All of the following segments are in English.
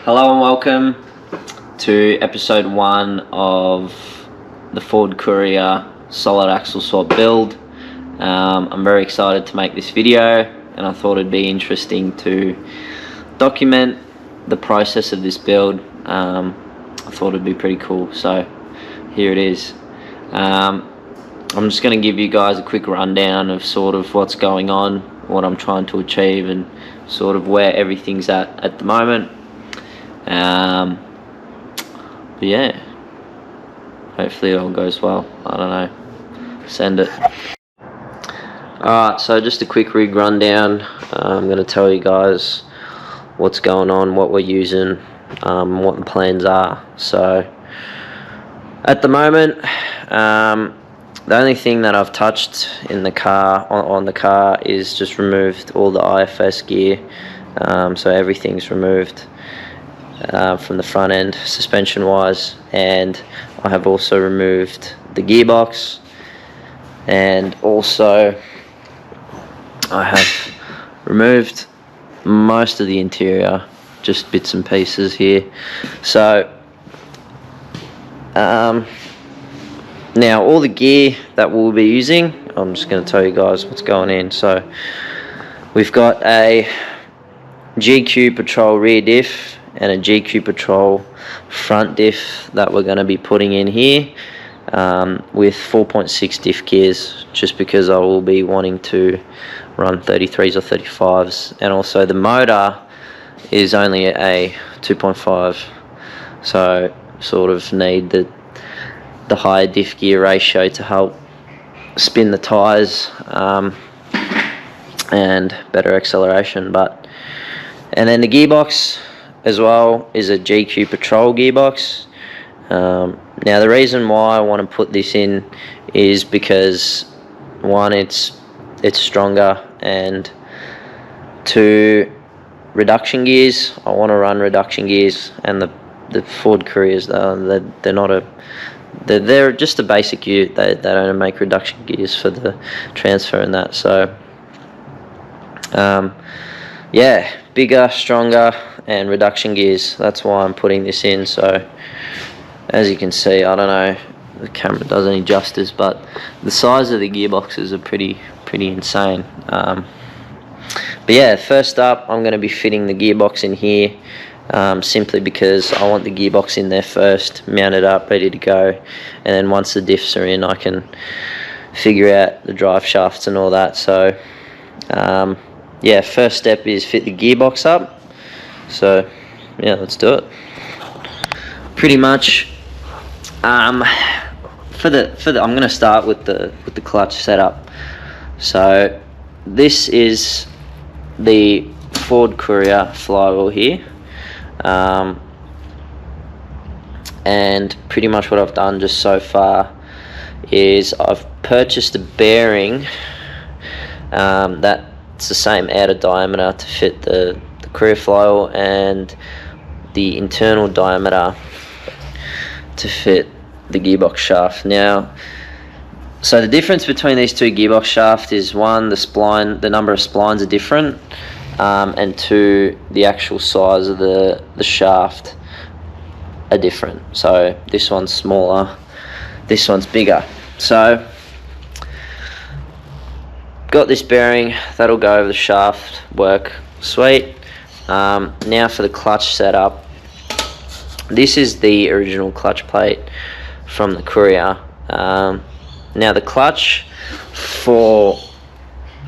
Hello and welcome to episode 1 of the Ford Courier solid axle swap build. I'm very excited to make this video, and I thought it'd be interesting to document the process of this build. I thought it'd be pretty cool, so here it is. I'm just going to give you guys a quick rundown of sort of what's going on, what I'm trying to achieve, and sort of where everything's at the moment. But yeah, hopefully it all goes well. I don't know, send it. Alright, so just a quick rig rundown. I'm going to tell you guys what's going on, what we're using, what the plans are. So at the moment, the only thing that I've touched in the car, on the car, is just removed all the IFS gear. So everything's removed from the front end, suspension wise, and I have also removed the gearbox, and also I have removed most of the interior, just bits and pieces here. So now all the gear that we'll be using, I'm just going to tell you guys what's going in. So we've got a GQ Patrol rear diff and a GQ Patrol front diff that we're going to be putting in here, with 4.6 diff gears, just because I will be wanting to run 33s or 35s, and also the motor is only a 2.5, so sort of need the higher diff gear ratio to help spin the tyres and better acceleration. And then the gearbox as well is a GQ Patrol gearbox. Now the reason why I want to put this in is because, one, it's stronger, and two, reduction gears. I want to run reduction gears, and the Ford Couriers, they're just a basic ute. They don't make reduction gears for the transfer and that. So yeah, bigger, stronger, and reduction gears. That's why I'm putting this in. So as you can see, I don't know if the camera does any justice, but the size of the gearboxes are pretty insane. But yeah, first up, I'm going to be fitting the gearbox in here, simply because I want the gearbox in there first, mounted up, ready to go, and then once the diffs are in, I can figure out the drive shafts and all that. So yeah, first step is fit the gearbox up. So yeah, let's do it. Pretty much, I'm going to start with the clutch setup. So this is the Ford Courier flywheel here, and pretty much what I've done just so far is I've purchased a bearing that's the same outer diameter to fit the Courier flywheel, and the internal diameter to fit the gearbox shaft. Now, so the difference between these two gearbox shafts is, one, the number of splines are different, and two, the actual size of the shaft are different. So this one's smaller, this one's bigger. So got this bearing, that'll go over the shaft, work sweet. Now for the clutch setup, this is the original clutch plate from the Courier. Now the clutch for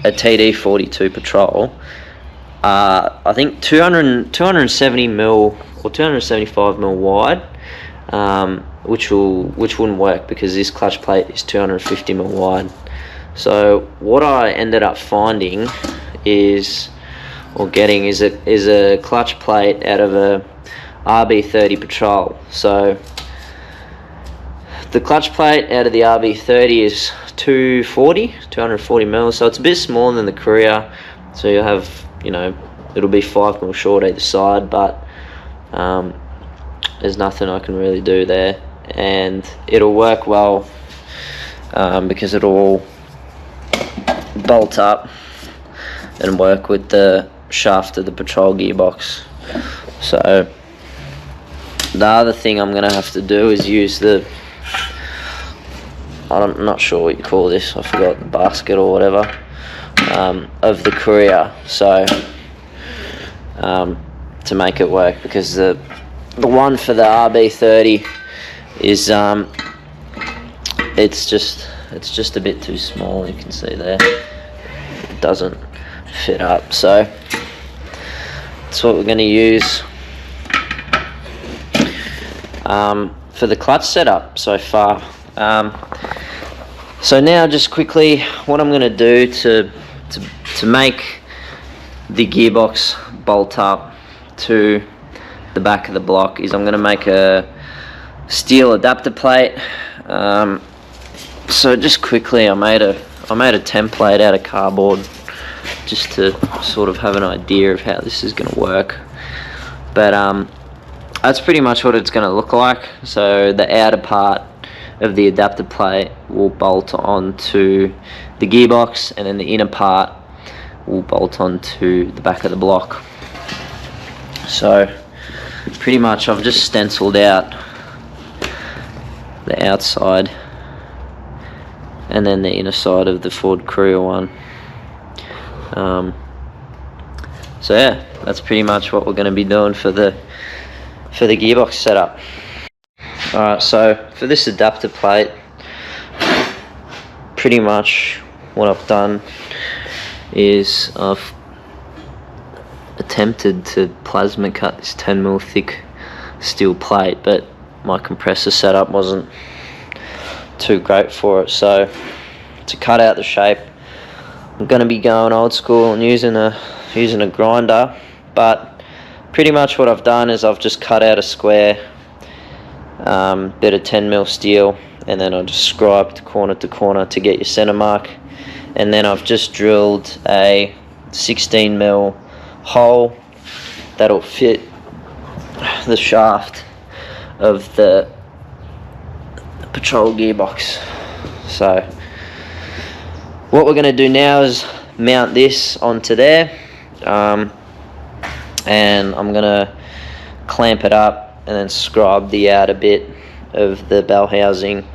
a TD42 Patrol, I think 270 mil or 275 mil wide, which wouldn't work because this clutch plate is 250 mil wide. So what I ended up finding is a clutch plate out of a RB30 Patrol. So the clutch plate out of the RB30 is 240 mil, so it's a bit smaller than the Courier. So you'll have, it'll be 5 mil short either side, but there's nothing I can really do there, and it'll work well because it'll all bolt up and work with the shaft of the Patrol gearbox. So the other thing I'm gonna have to do is use the, I'm not sure what you call this, I forgot, the basket or whatever, of the Courier, so to make it work, because the one for the RB30 is it's just a bit too small. You can see there, it doesn't fit up, so that's what we're going to use for the clutch setup so far. So now just quickly, what I'm going to do to make the gearbox bolt up to the back of the block is I'm going to make a steel adapter plate. So just quickly, I made a template out of cardboard just to sort of have an idea of how this is going to work, but that's pretty much what it's going to look like. So the outer part of the adapter plate will bolt onto the gearbox, and then the inner part will bolt onto the back of the block. So pretty much I've just stenciled out the outside and then the inner side of the Ford Courier one. So yeah, that's pretty much what we're going to be doing for the gearbox setup. Alright, so for this adapter plate, pretty much what I've done is I've attempted to plasma cut this 10mm thick steel plate, but my compressor setup wasn't too great for it. So to cut out the shape, I'm going to be going old school and using a grinder. But pretty much what I've done is I've just cut out a square bit of 10mm steel, and then I just scribed corner to corner to get your center mark, and then I've just drilled a 16mm hole that'll fit the shaft of the patrol gearbox. So what we're going to do now is mount this onto there, and I'm going to clamp it up and then scribe the outer bit of the bell housing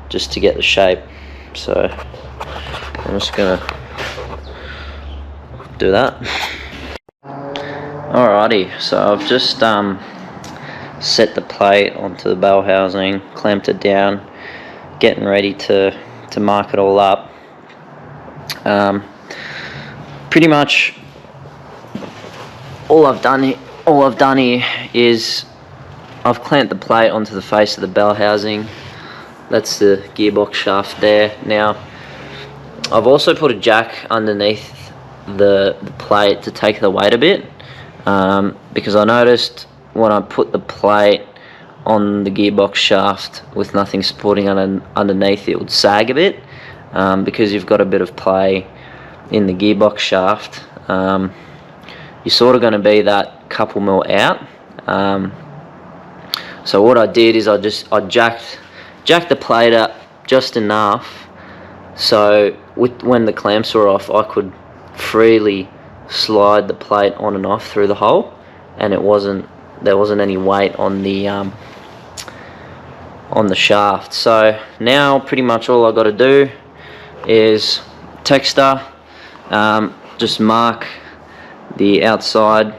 just to get the shape. So I'm just going to do that. Alrighty, so I've just set the plate onto the bell housing, clamped it down, getting ready to mark it all up. Pretty much all I've done here is I've clamped the plate onto the face of the bell housing. That's the gearbox shaft there. Now I've also put a jack underneath the plate to take the weight a bit, because I noticed when I put the plate on the gearbox shaft with nothing supporting underneath, it would sag a bit, because you've got a bit of play in the gearbox shaft. You're sort of going to be that couple mil out. So what I did is I jacked the plate up just enough so when the clamps were off, I could freely slide the plate on and off through the hole, and there wasn't any weight on the shaft. So now pretty much all I got to do is texture, just mark the outside,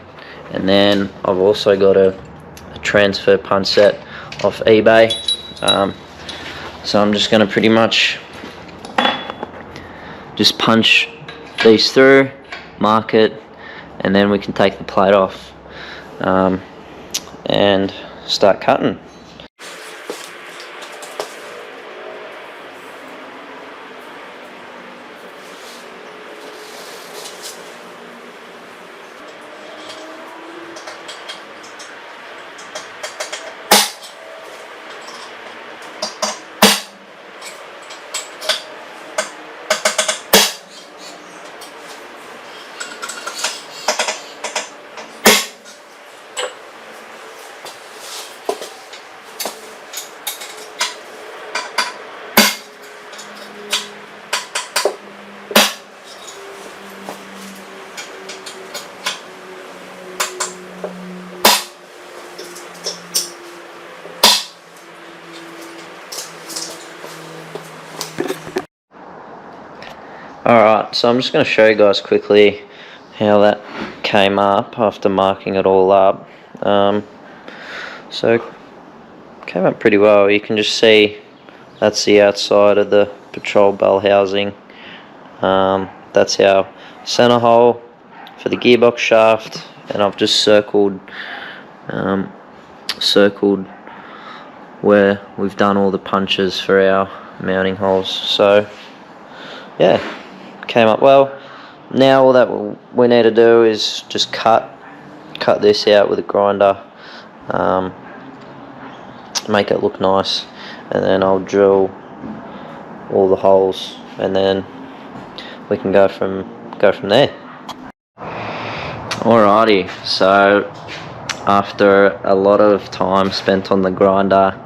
and then I've also got a transfer punch set off eBay. So I'm just going to pretty much just punch these through, mark it, and then we can take the plate off and start cutting. Alright, so I'm just going to show you guys quickly how that came up after marking it all up. So came up pretty well. You can just see that's the outside of the patrol bell housing. That's our center hole for the gearbox shaft, and I've just circled where we've done all the punches for our mounting holes. So yeah, came up well. Now all that we need to do is just cut this out with a grinder, make it look nice, and then I'll drill all the holes, and then we can go from there. Alrighty, so after a lot of time spent on the grinder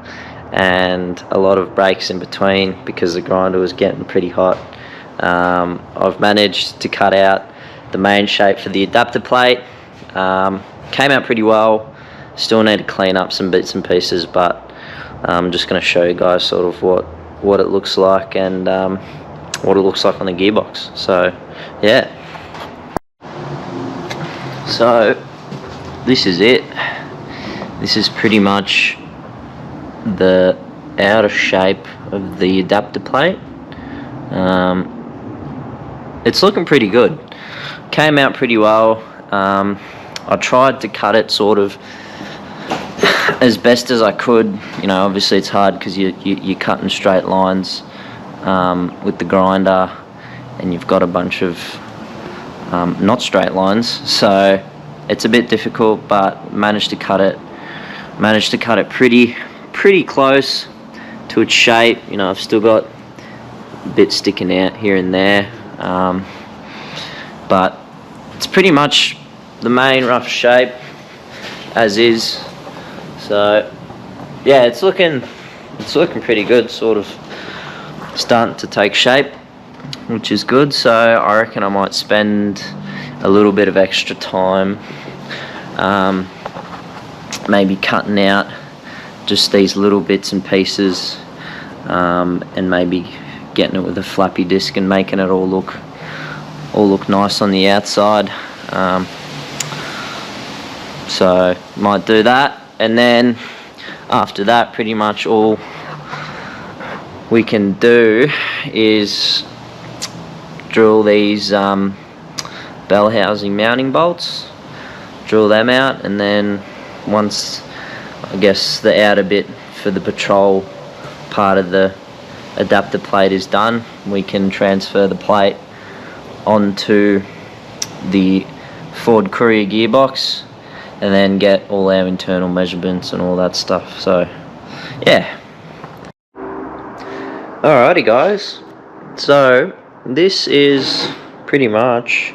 and a lot of breaks in between because the grinder was getting pretty hot, I've managed to cut out the main shape for the adapter plate. Came out pretty well. Still need to clean up some bits and pieces, but I'm just going to show you guys sort of what it looks like and what it looks like on the gearbox. So yeah, so this is it. This is pretty much the outer shape of the adapter plate. It's looking pretty good. Came out pretty well. I tried to cut it sort of as best as I could. You know, obviously it's hard because you're cutting straight lines with the grinder, and you've got a bunch of not straight lines, so it's a bit difficult, but managed to cut it pretty close to its shape. You know, I've still got a bit sticking out here and there, but it's pretty much the main rough shape as is. So yeah, it's looking pretty good, sort of starting to take shape, which is good. So I reckon I might spend a little bit of extra time maybe cutting out just these little bits and pieces, and maybe getting it with a flappy disc and making it all look nice on the outside. So might do that, and then after that pretty much all we can do is drill these bell housing mounting bolts, drill them out, and then once I guess the outer bit for the patrol part of the adapter plate is done, we can transfer the plate onto the Ford Courier gearbox and then get all our internal measurements and all that stuff. So yeah. Alrighty guys, so this is pretty much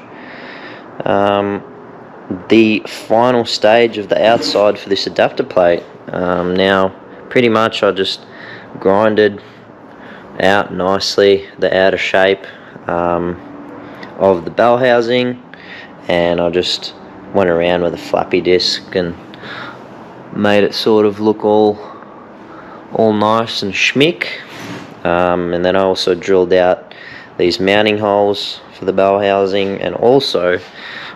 the final stage of the outside for this adapter plate. Now pretty much I just grinded out nicely the outer shape of the bell housing, and I just went around with a flappy disc and made it sort of look all nice and schmick. And then I also drilled out these mounting holes for the bell housing, and also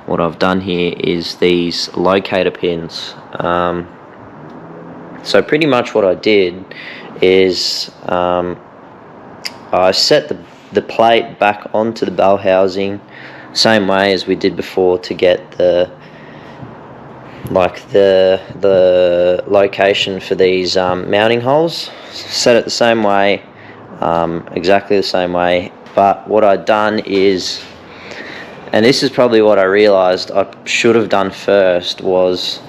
what I've done here is these locator pins. So pretty much what I did is I set the plate back onto the bell housing same way as we did before to get the location for these mounting holes. Set it the same way, exactly the same way, but what I'd done is, and this is probably what I realized I should have done first, was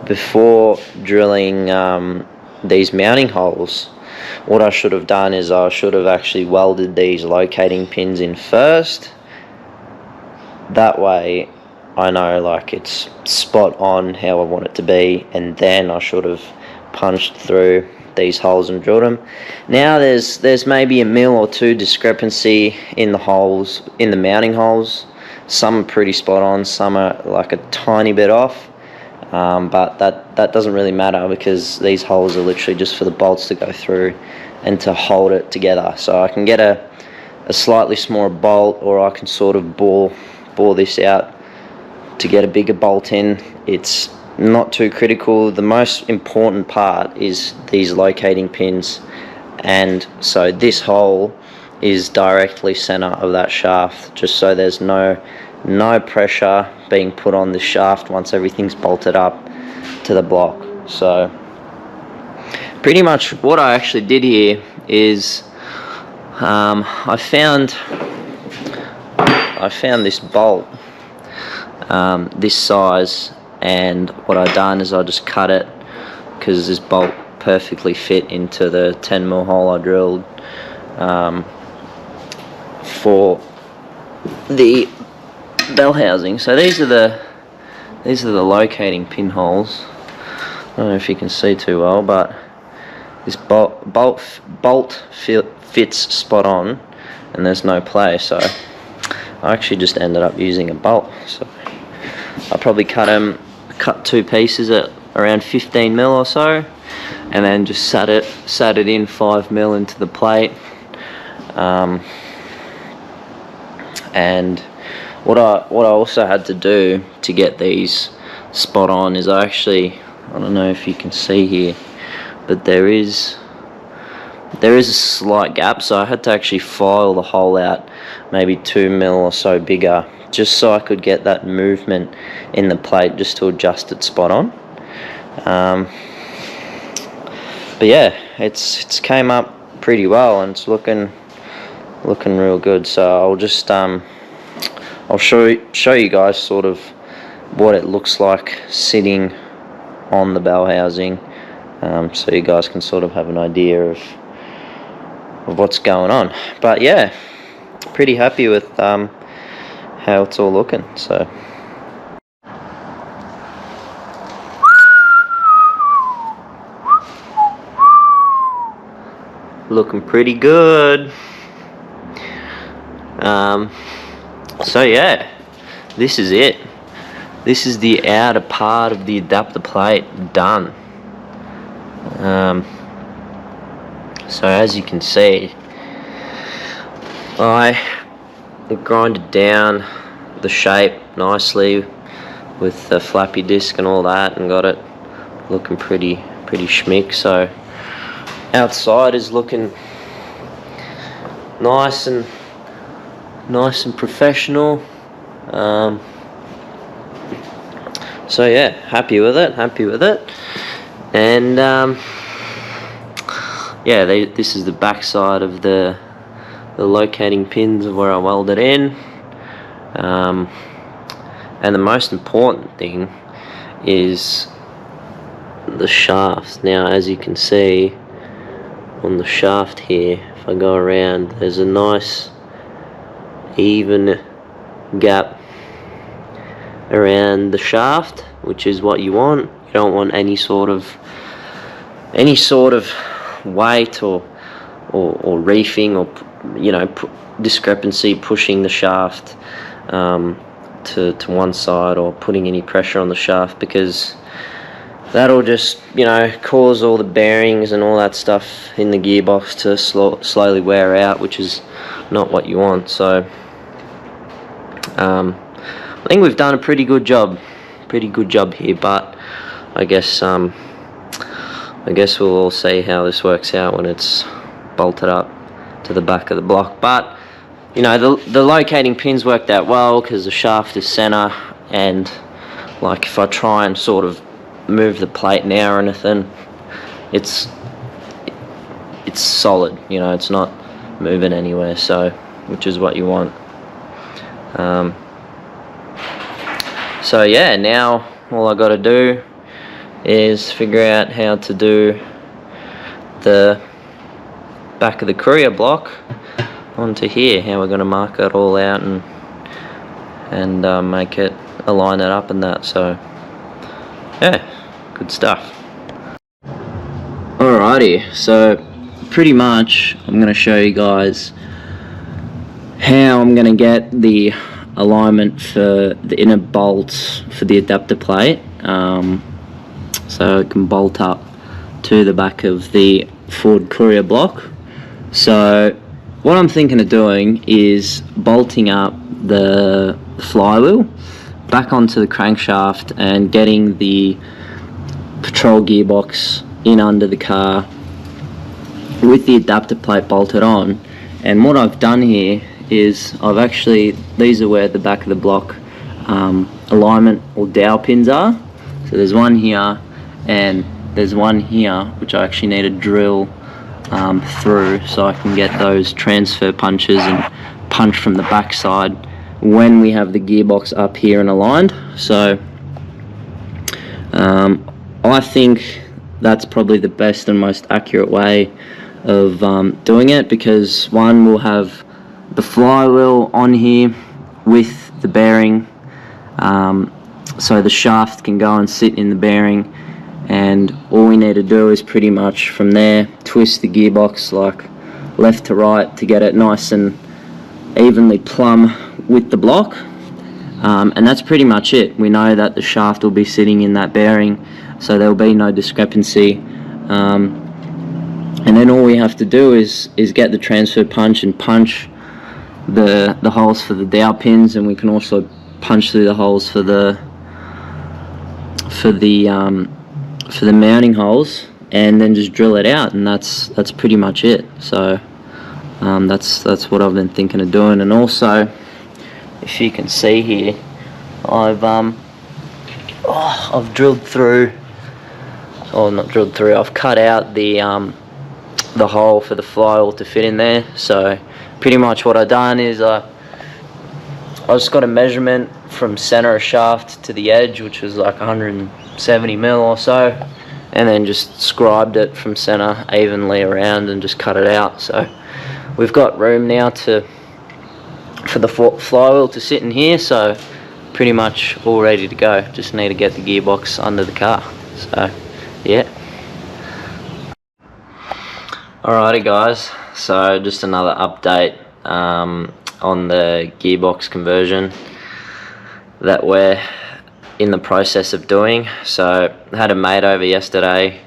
before drilling these mounting holes, what I should have done is I should have actually welded these locating pins in first. That way I know like it's spot on how I want it to be, and then I should have punched through these holes and drilled them. Now there's maybe a mil or two discrepancy in the holes, in the mounting holes. Some are pretty spot on, some are like a tiny bit off, but that doesn't really matter because these holes are literally just for the bolts to go through and to hold it together. So I can get a a slightly smaller bolt, or I can sort of bore this out to get a bigger bolt in. It's not too critical. The most important part is these locating pins, and so this hole is directly center of that shaft, just so there's no pressure being put on the shaft once everything's bolted up to the block. So pretty much what I actually did here is I found this bolt this size, and what I done is I just cut it, because this bolt perfectly fit into the 10mm hole I drilled for the bell housing. So these are the locating pinholes. I don't know if you can see too well, but this bolt fits spot on, and there's no play. So I actually just ended up using a bolt. So I probably cut two pieces at around 15mm or so, and then just sat it in 5mm into the plate. And what I also had to do to get these spot on is I don't know if you can see here, but there is a slight gap, so I had to actually file the hole out maybe 2mm or so bigger, just so I could get that movement in the plate, just to adjust it spot on. But yeah, it's came up pretty well, and it's looking real good. So I'll just I'll show you guys sort of what it looks like sitting on the bell housing, so you guys can sort of have an idea of what's going on. But yeah, pretty happy with how it's all looking. So looking pretty good. So yeah, this is it. This is the outer part of the adapter plate done. So as you can see, I grinded down the shape nicely with the flappy disc and all that, and got it looking pretty schmick. So outside is looking nice and professional. So yeah, happy with it. And yeah, this is the back side of the locating pins of where I welded in. And the most important thing is the shaft. Now, as you can see on the shaft here, if I go around, there's a nice even gap around the shaft, which is what you want. You don't want any sort of weight or reefing, or discrepancy pushing the shaft to one side, or putting any pressure on the shaft, because that'll just cause all the bearings and all that stuff in the gearbox to slowly wear out, which is not what you want. So I think we've done a pretty good job here, but I guess we'll all see how this works out when it's bolted up to the back of the block. But the locating pins worked out well, because the shaft is center, and like if I try and sort of move the plate now or anything, it's solid, it's not moving anywhere, so which is what you want. So yeah, now all I got to do is figure out how to do the back of the Courier block onto here, how we're going to mark it all out and make it, align it up and that. So yeah, good stuff. Alrighty, so pretty much I'm going to show you guys how I'm going to get the alignment for the inner bolts for the adapter plate, so it can bolt up to the back of the Ford Courier block. So what I'm thinking of doing is bolting up the flywheel back onto the crankshaft and getting the patrol gearbox in under the car with the adapter plate bolted on. And what I've done here is these are where the back of the block alignment or dowel pins are. So there's one here and there's one here which I actually need to drill through so I can get those transfer punches and punch from the back side when we have the gearbox up here and aligned. So I think that's probably the best and most accurate way of doing it, because one, we'll have the flywheel on here with the bearing, so the shaft can go and sit in the bearing, and all we need to do is pretty much from there twist the gearbox like left to right to get it nice and evenly plumb with the block, and that's pretty much it. We know that the shaft will be sitting in that bearing, so there will be no discrepancy, and then all we have to do is get the transfer punch and punch the holes for the dowel pins, and we can also punch through the holes for the mounting holes, and then just drill it out, and that's pretty much it. So that's what I've been thinking of doing. And also, if you can see here, I've drilled through, or not drilled through, I've cut out the hole for the flywheel to fit in there. So pretty much what I've done is I just got a measurement from center of shaft to the edge, which was like 170 mil or so, and then just scribed it from center evenly around and just cut it out. So we've got room now for the flywheel to sit in here, so pretty much all ready to go. Just need to get the gearbox under the car. So yeah. Alrighty guys, so just another update on the gearbox conversion that we're in the process of doing. So I had a mate over yesterday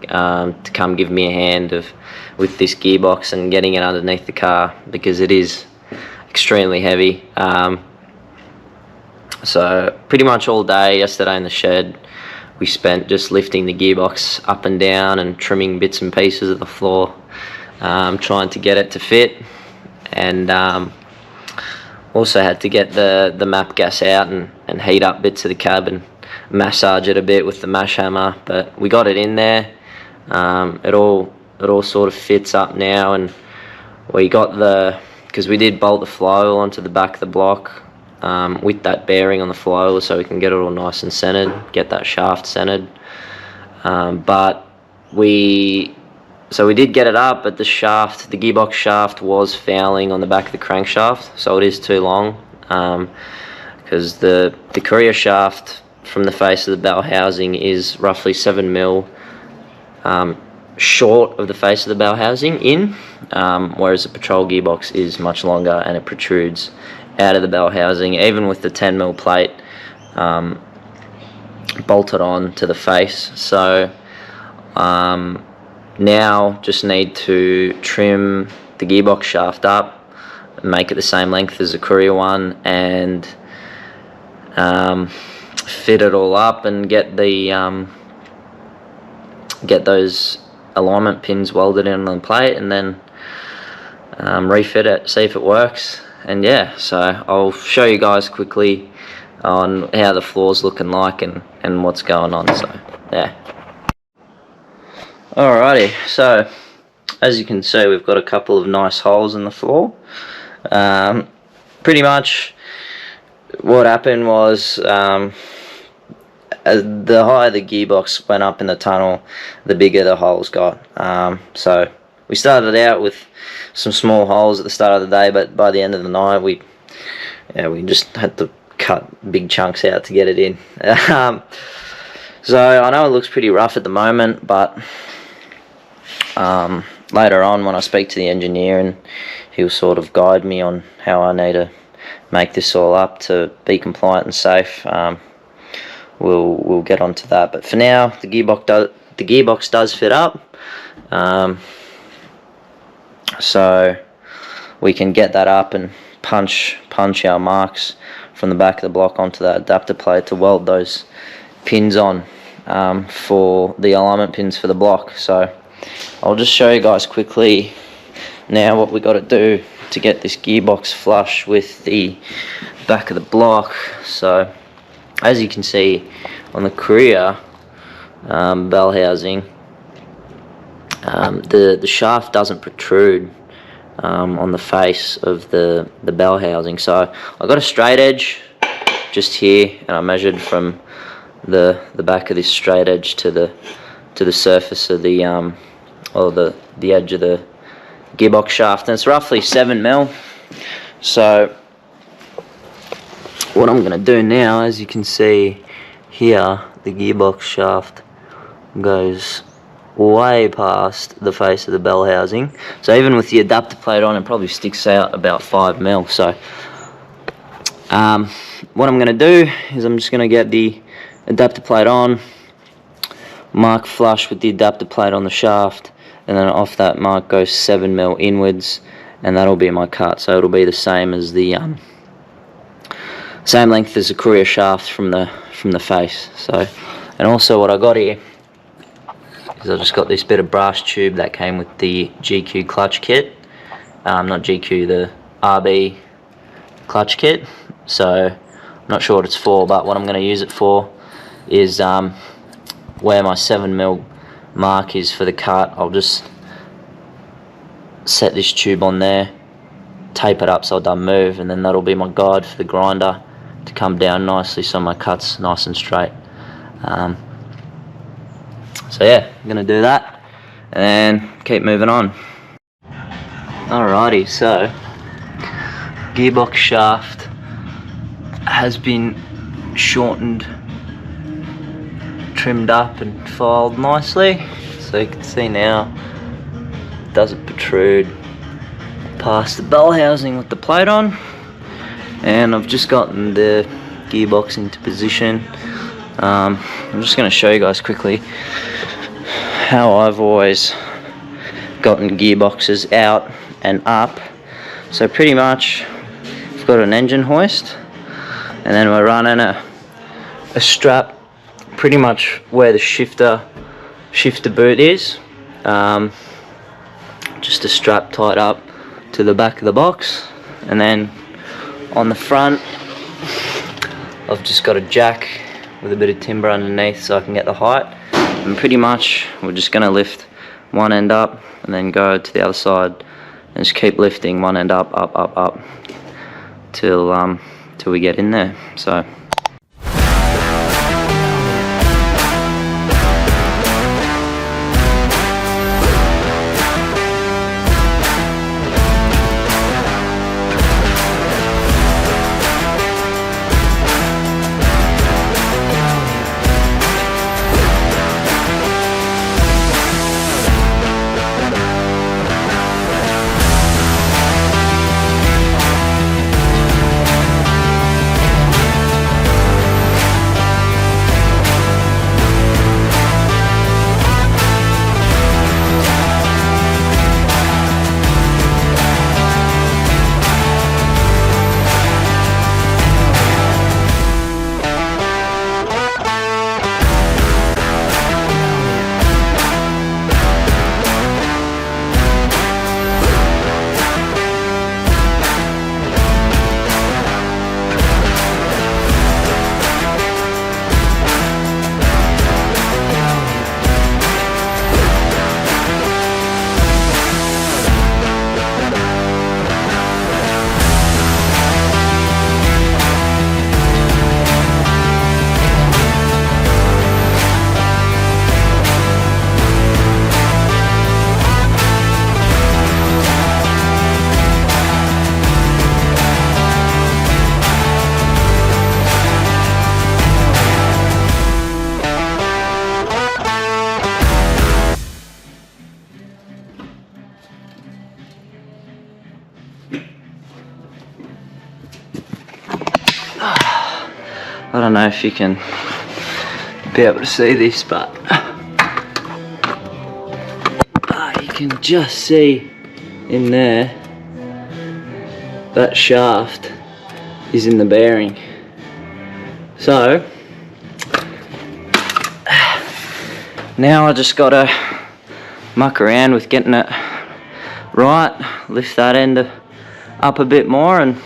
to come give me a hand with this gearbox and getting it underneath the car, because it is extremely heavy. So pretty much all day yesterday in the shed we spent just lifting the gearbox up and down and trimming bits and pieces of the floor, trying to get it to fit, and also had to get the map gas out and heat up bits of the cab and massage it a bit with the mash hammer. But we got it in there. It all sort of fits up now, and we got because we did bolt the flywheel onto the back of the block with that bearing on the flywheel, so we can get it all nice and centered, get that shaft centered. But we did get it up, but the gearbox shaft was fouling on the back of the crankshaft, so it is too long, because the Courier shaft from the face of the bell housing is roughly 7 mil short of the face of the bell housing whereas the patrol gearbox is much longer and it protrudes out of the bell housing, even with the 10 mil plate bolted on to the face. So now just need to trim the gearbox shaft up and make it the same length as the Courier one, and fit it all up and get those alignment pins welded in on the plate, and then refit it, see if it works. And yeah, so I'll show you guys quickly on how the floor's looking like and what's going on. So yeah. Alrighty, so as you can see, we've got a couple of nice holes in the floor. Pretty much what happened was, as the higher the gearbox went up in the tunnel, the bigger the holes got. So we started out with some small holes at the start of the day, but by the end of the night we just had to cut big chunks out to get it in. So I know it looks pretty rough at the moment, but later on when I speak to the engineer, and he'll sort of guide me on how I need to make this all up to be compliant and safe, we'll get onto that. But for now, the gearbox does fit up. So we can get that up and punch our marks from the back of the block onto that adapter plate to weld those pins on for the alignment pins for the block. So I'll just show you guys quickly now what we got to do to get this gearbox flush with the back of the block. So as you can see on the Courier bell housing, the shaft doesn't protrude on the face of the bell housing. So I got a straight edge just here, and I measured from the back of this straight edge to the surface of the edge of the gearbox shaft, and it's roughly 7mm. So what I'm going to do now, as you can see here, the gearbox shaft goes way past the face of the bell housing. So even with the adapter plate on, it probably sticks out about 5mm. So what I'm going to do is I'm just going to get the adapter plate on, mark flush with the adapter plate on the shaft, and then off that mark goes 7mm inwards, and that'll be my cut. So it'll be the same as the same length as the Courier shaft from the face. So, and also what I got here is I just got this bit of brass tube that came with the GQ clutch kit, not GQ, the RB clutch kit. So I'm not sure what it's for, but what I'm going to use it for is where my 7mm mark is for the cut. I'll just set this tube on there, tape it up so it doesn't move, and then that'll be my guide for the grinder to come down nicely so my cut's nice and straight. So yeah, I'm gonna do that and then keep moving on. Alrighty, so gearbox shaft has been shortened, trimmed up and filed nicely, so you can see now it doesn't protrude past the bell housing with the plate on. And I've just gotten the gearbox into position. I'm just going to show you guys quickly how I've always gotten gearboxes out and up. So pretty much I've got an engine hoist, and then we're running a strap pretty much where the shifter boot is, just a strap tied up to the back of the box, and then on the front I've just got a jack with a bit of timber underneath so I can get the height, and pretty much we're just going to lift one end up and then go to the other side and just keep lifting one end up till we get in there. So I don't know if you can be able to see this, but you can just see in there that shaft is in the bearing. So now I just gotta muck around with getting it right, lift that end up a bit more, and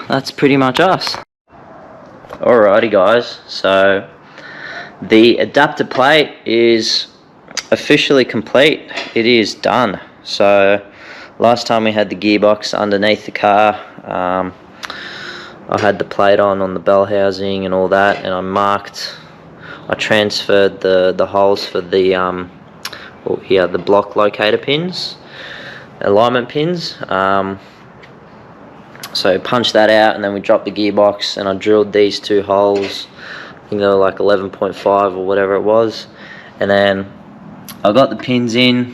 that's pretty much us. Alrighty guys, so the adapter plate is officially complete. It is done. So last time we had the gearbox underneath the car, I had the plate on the bell housing and all that, and I transferred the holes for the the block locator pins, alignment pins. So punched that out, and then we dropped the gearbox, and I drilled these two holes, you know, like 11.5 or whatever it was, and then I got the pins in,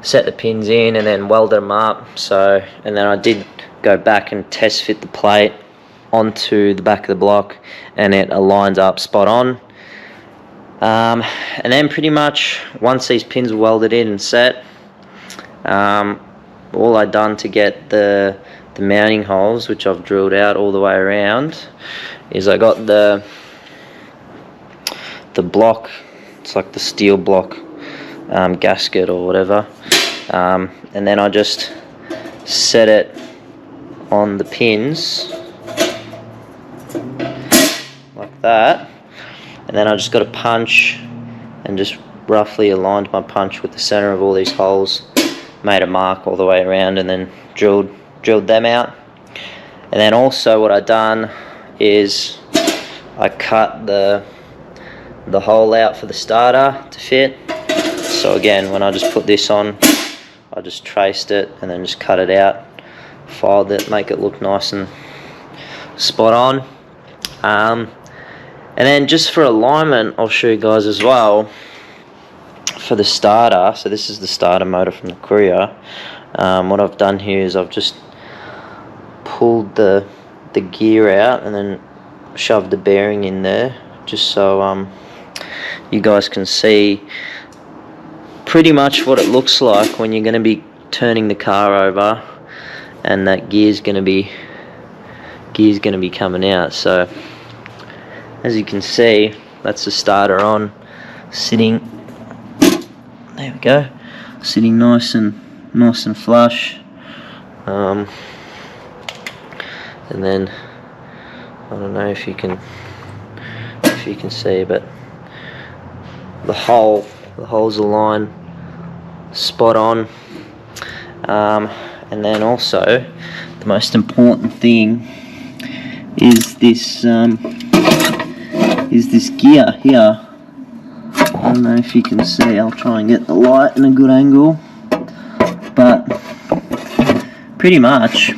set the pins in, and then welded them up. So, and then I did go back and test fit the plate onto the back of the block, and it aligns up spot on. And then pretty much once these pins were welded in and set, all I done to get the mounting holes, which I've drilled out all the way around, is I got the block, it's like the steel block gasket or whatever, and then I just set it on the pins like that, and then I just got a punch and just roughly aligned my punch with the center of all these holes, made a mark all the way around, and then drilled them out. And then also what I done is I cut the hole out for the starter to fit. So again, when I just put this on, I just traced it and then just cut it out, filed it, make it look nice and spot on. And then just for alignment, I'll show you guys as well for the starter. So this is the starter motor from the Courier. What I've done here is I've just pulled the gear out and then shoved the bearing in there, just so you guys can see pretty much what it looks like when you're going to be turning the car over, and that gear's going to be coming out. So as you can see, that's the starter on, sitting, there we go, sitting nice and flush. And then I don't know if you can see, but the holes align spot on. And then also the most important thing is this gear here. I don't know if you can see, I'll try and get the light in a good angle, but pretty much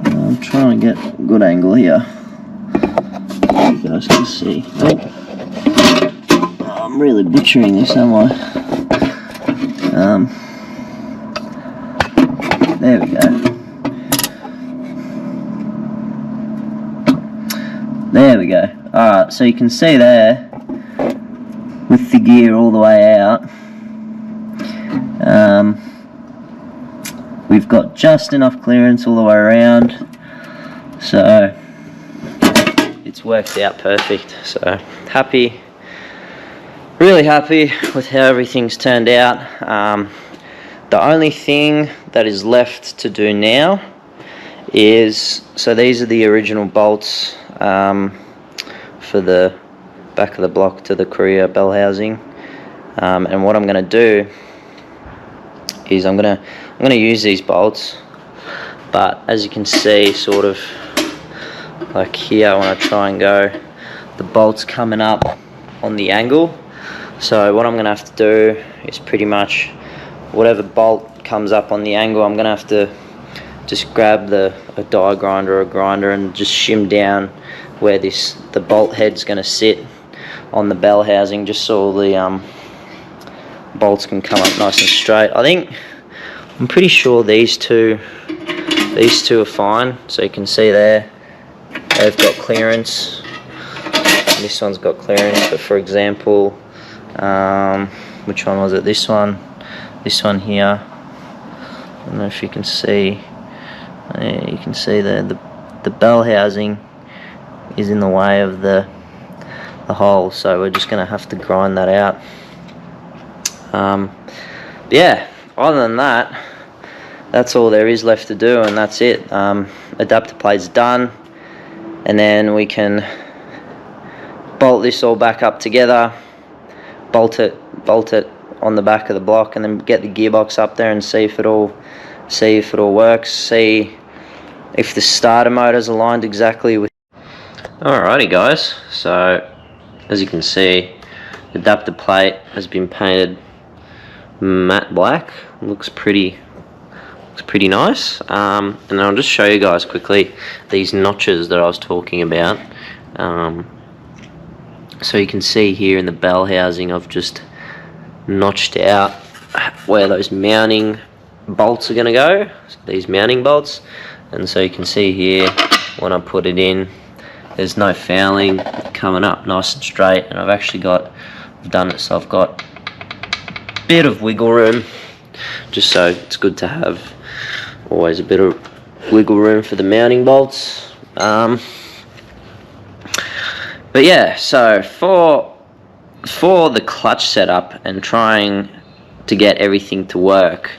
I'll try and get a good angle here so you guys can see. Oh, I'm really butchering this, am I? There we go. There we go. Alright, so you can see there with the gear all the way out, we've got just enough clearance all the way around, so it's worked out perfect. So happy, really happy with how everything's turned out. The only thing that is left to do now is, so these are the original bolts for the back of the block to the Courier bell housing, and what I'm going to do is I'm going to use these bolts, but as you can see, sort of like here, when I try and go, the bolt's coming up on the angle. So what I'm going to have to do is pretty much whatever bolt comes up on the angle, I'm going to have to just grab a die grinder or a grinder and just shim down where the bolt head's going to sit on the bell housing, just so all the bolts can come up nice and straight. I'm pretty sure these two are fine. So you can see there, they've got clearance. This one's got clearance, but for example, which one was it? This one here. I don't know if you can see. You can see the bell housing is in the way of the hole, so we're just going to have to grind that out. Yeah, other than that, that's all there is left to do, and that's it. Adapter plate's done, and then we can bolt this all back up together, bolt it on the back of the block, and then get the gearbox up there and see if it all works, see if the starter motor's aligned exactly with. Alrighty guys, so as you can see, the adapter plate has been painted matte black. Looks pretty nice. And I'll just show you guys quickly these notches that I was talking about. So you can see here in the bell housing, I've just notched out where those mounting bolts are going to go, so these mounting bolts. And so you can see here, when I put it in, there's no fouling, coming up nice and straight. And I've done it so I've got a bit of wiggle room, just so it's good to have always a bit of wiggle room for the mounting bolts. But yeah, so for the clutch setup and trying to get everything to work,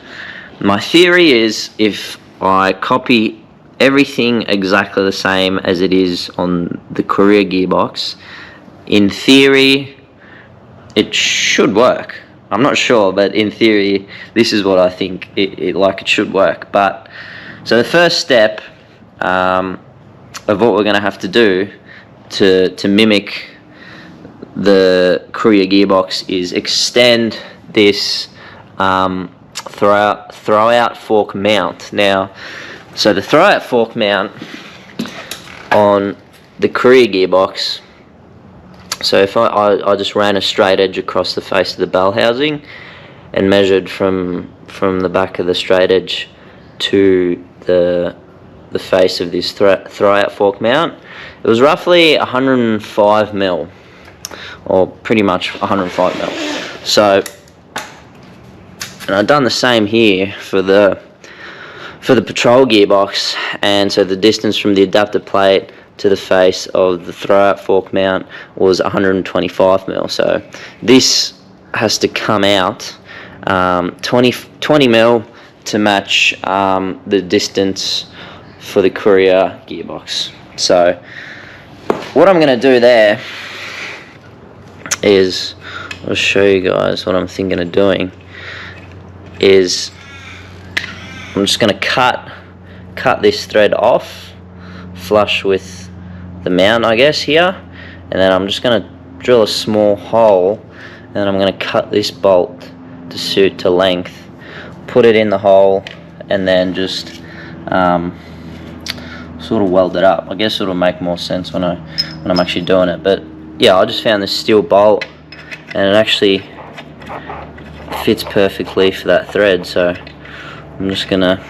my theory is if I copy everything exactly the same as it is on the Courier gearbox, in theory it should work. I'm not sure, but in theory this is what I think it should work. But so the first step of what we're going to have to do to mimic the Courier gearbox is extend this throwout fork mount. Now, so the throwout fork mount on the Courier gearbox, so if I just ran a straight edge across the face of the bell housing and measured from the back of the straight edge to the face of this throwout fork mount, it was roughly 105 mil, or pretty much 105 mil. So, and I've done the same here for the patrol gearbox, and so the distance from the adapter plate to the face of the throwout fork mount was 125 mil. So this has to come out 20 mil to match the distance for the Courier gearbox. So what I'm going to do there is, I'll show you guys what I'm thinking of doing, is I'm just going to cut this thread off flush with the mount, I guess, here, and then I'm just going to drill a small hole, and then I'm going to cut this bolt to suit to length, put it in the hole, and then just sort of weld it up. I guess it'll make more sense when I'm actually doing it. But yeah, I just found this steel bolt, and it actually fits perfectly for that thread. So I'm just gonna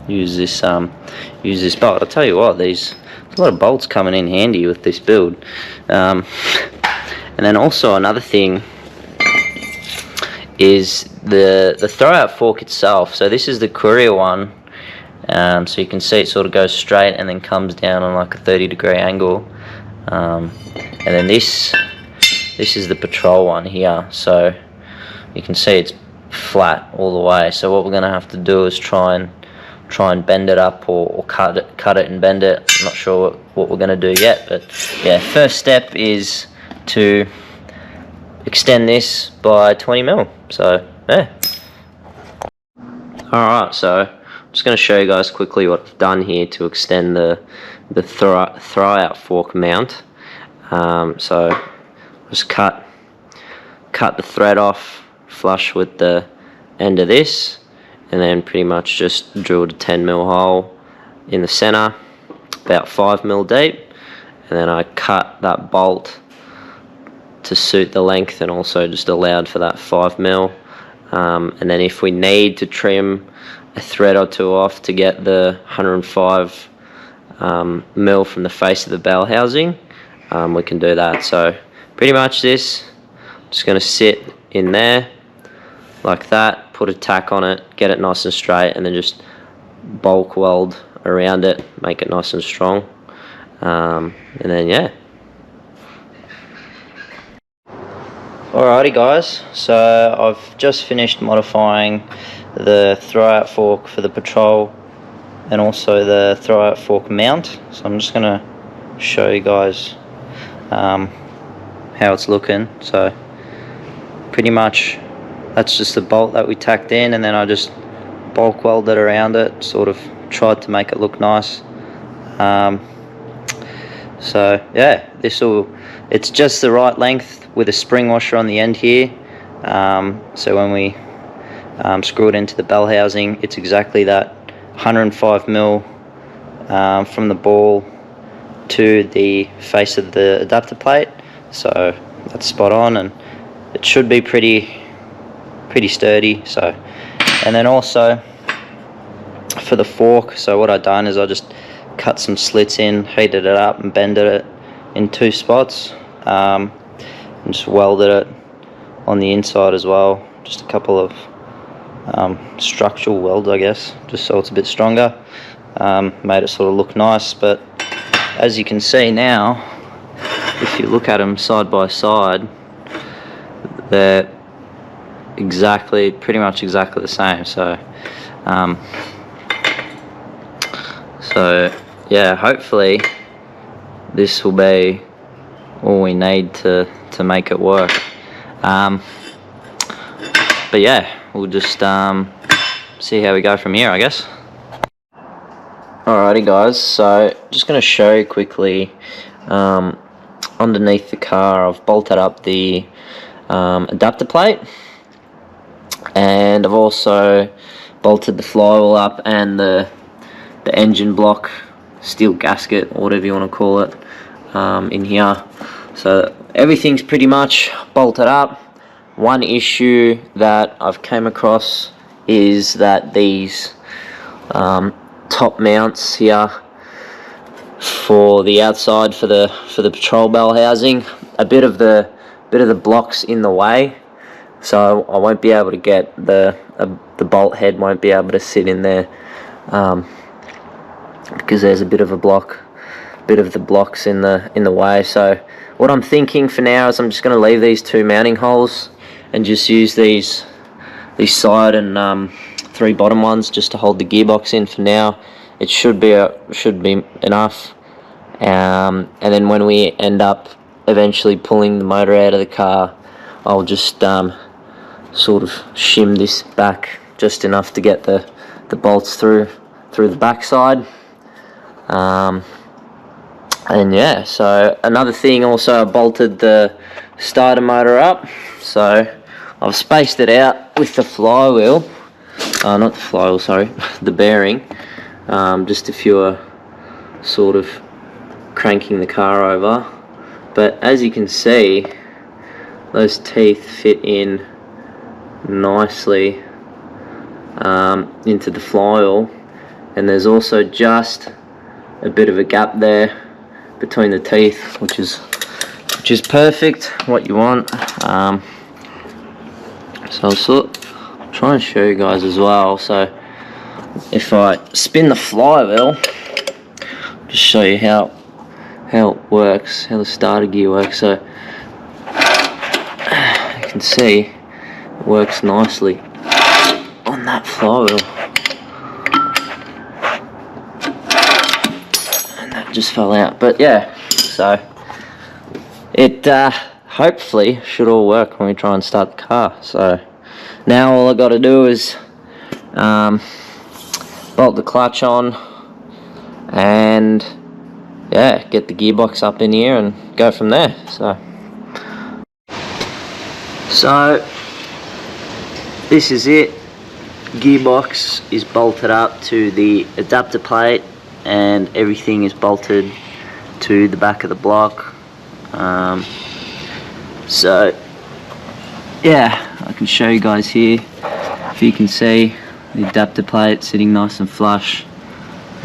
use this bolt. I'll tell you what, there's a lot of bolts coming in handy with this build. And then also another thing is the throwout fork itself. So this is the Courier one. So you can see it sort of goes straight and then comes down on like a 30-degree angle. And then this is the patrol one here. So you can see it's flat all the way. So what we're going to have to do is try and bend it up, or cut it and bend it. I'm not sure what we're going to do yet, but yeah, first step is to extend this by 20 mil. So yeah. Alright, so I'm just going to show you guys quickly what I've done here to extend the throwout fork mount. So just cut the thread off flush with the end of this, and then pretty much just drilled a 10 mil hole in the center, about 5 mil deep, and then I cut that bolt to suit the length, and also just allowed for that 5 mil. And then if we need to trim a thread or two off to get the 105 mil from the face of the bell housing, we can do that. So pretty much this, I'm just going to sit in there, like that, put a tack on it, get it nice and straight, and then just bulk weld around it, make it nice and strong, and then yeah. Alrighty guys, so I've just finished modifying the throwout fork for the patrol and also the throwout fork mount, so I'm just going to show you guys how it's looking. So pretty much that's just the bolt that we tacked in, and then I just bulk welded around it, sort of tried to make it look nice. So yeah, it's just the right length with a spring washer on the end here, so when we screw it into the bell housing, it's exactly that 105mm from the ball to the face of the adapter plate, so that's spot on, and it should be pretty sturdy. So, and then also for the fork, so what I've done is I just cut some slits in, heated it up and bended it in 2 spots, and just welded it on the inside as well, just a couple of structural welds, I guess, just so it's a bit stronger. Made it sort of look nice, but as you can see now, if you look at them side by side, they're pretty much exactly the same. So yeah, hopefully this will be all we need to make it work. But yeah, we'll just see how we go from here, I guess. Alrighty guys, so just going to show you quickly, underneath the car I've bolted up the adapter plate, and I've also bolted the flywheel up and the engine block, steel gasket, or whatever you want to call it, in here. So everything's pretty much bolted up. One issue that I've came across is that these top mounts here for the outside for the patrol bell housing, a bit of the blocks in the way, so I won't be able to get the bolt head won't be able to sit in there, because there's a bit of the blocks in the way. So what I'm thinking for now is I'm just going to leave these 2 mounting holes and just use these side and 3 bottom ones just to hold the gearbox in for now. It should be enough, and then when we end up eventually pulling the motor out of the car, I'll just sort of shim this back just enough to get the bolts through the backside. And yeah, so another thing also, I bolted the starter motor up, so I've spaced it out with the flywheel, not the flywheel, sorry, the bearing, just if you're sort of cranking the car over. But as you can see, those teeth fit in nicely into the flywheel, and there's also just a bit of a gap there between the teeth, which is perfect, what you want. So I'll try and show you guys as well. So if I spin the flywheel, just show you how it works, how the starter gear works. So you can see it works nicely on that flywheel, and that just fell out. But yeah, so it hopefully should all work when we try and start the car. So now all I got to do is bolt the clutch on and yeah, get the gearbox up in here and go from there. So this is it. Gearbox is bolted up to the adapter plate and everything is bolted to the back of the block. So yeah, I can show you guys here. If you can see the adapter plate sitting nice and flush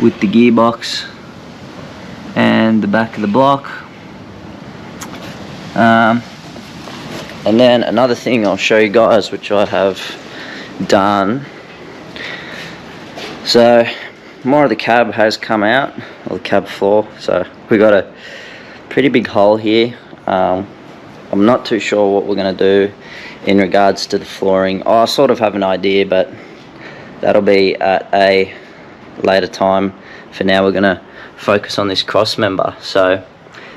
with the gearbox and the back of the block. And then another thing I'll show you guys, which I have done. So more of the cab has come out, or the cab floor, so we got a pretty big hole here. I'm not too sure what we're going to do in regards to the flooring. I sort of have an idea, but that'll be at a later time. For now, we're going to focus on this cross member. So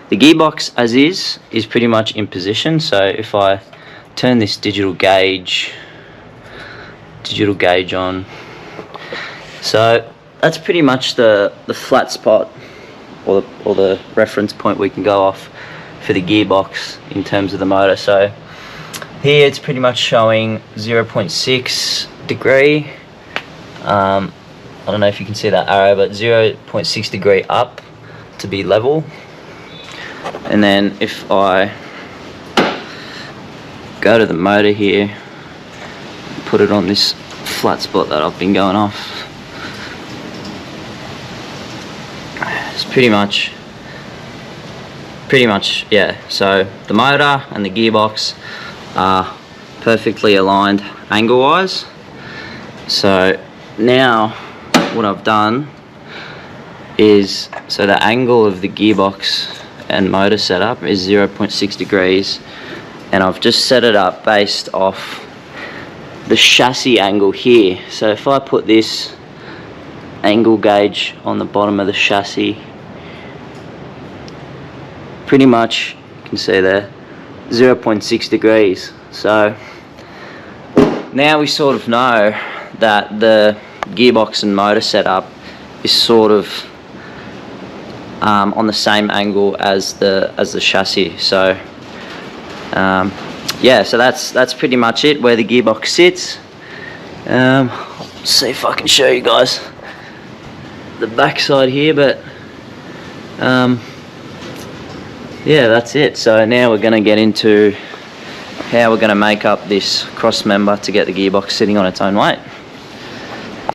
the gearbox as is pretty much in position. So if I turn this digital gauge on, so that's pretty much the flat spot, or the reference point we can go off for the gearbox in terms of the motor. So here it's pretty much showing 0.6 degree. I don't know if you can see that arrow, but 0.6 degree up to be level. And then if I go to the motor here, put it on this flat spot that I've been going off, it's pretty much, yeah. So the motor and the gearbox are perfectly aligned angle wise. So now what I've done is, so the angle of the gearbox and motor setup is 0.6 degrees, and I've just set it up based off the chassis angle here. So if I put this angle gauge on the bottom of the chassis, pretty much you can see there 0.6 degrees. So now we sort of know that the gearbox and motor setup is sort of on the same angle as the chassis. So yeah, so that's pretty much it where the gearbox sits. Let's see if I can show you guys the back side here, but yeah, that's it. So now we're going to get into how we're going to make up this cross member to get the gearbox sitting on its own weight.